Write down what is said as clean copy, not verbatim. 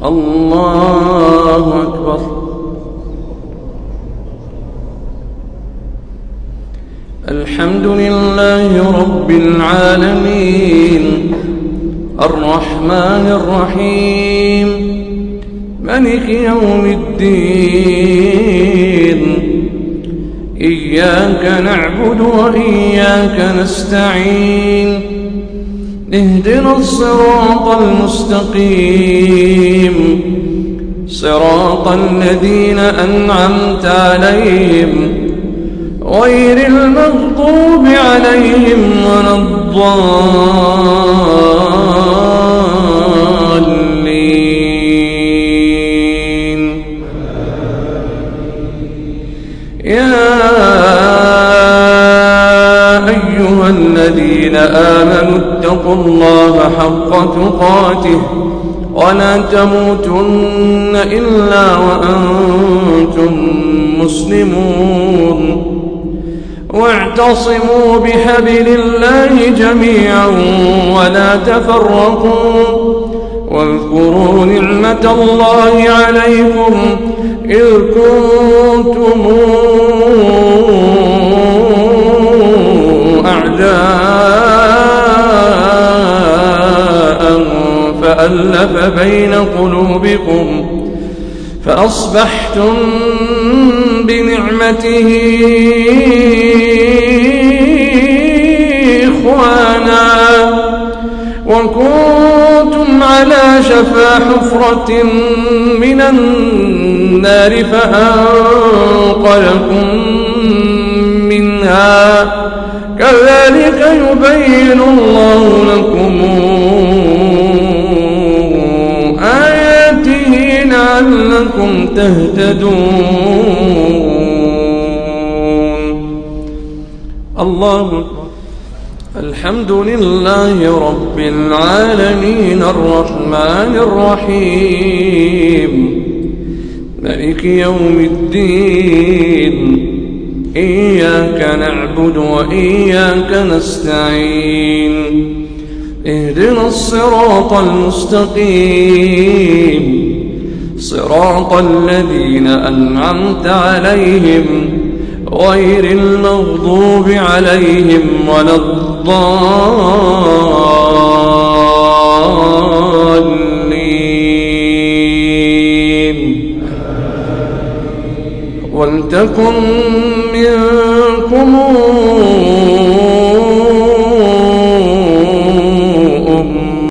الله أكبر. الحمد لله رب العالمين الرحمن الرحيم مالك يوم الدين إياك نعبد وإياك نستعين اهدنا الصراط المستقيم صراط الذين أنعمت عليهم غير المغضوب عليهم ولا الضالين. يا أيها الذين آمنوا اتقوا الله حق تقاته ولا تموتن إلا وأنتم مسلمون واعتصموا بحبل الله جميعا ولا تفرقوا واذكروا نعمة الله عليكم إذ كنتم أعداء فألف بين قلوبكم فأصبحتم بنعمته إخوانا وكنتم على شفا حفرة من النار فأنقذكم منها كذلك يبين الله لكم آياته لعلكم تهتدون. الله الحمد لله رب العالمين الرحمن الرحيم مالك يوم الدين إياك نعبد وإياك نستعين اهدنا الصراط المستقيم صراط الذين أنعمت عليهم غير المغضوب عليهم ولا الضالين. ولتكن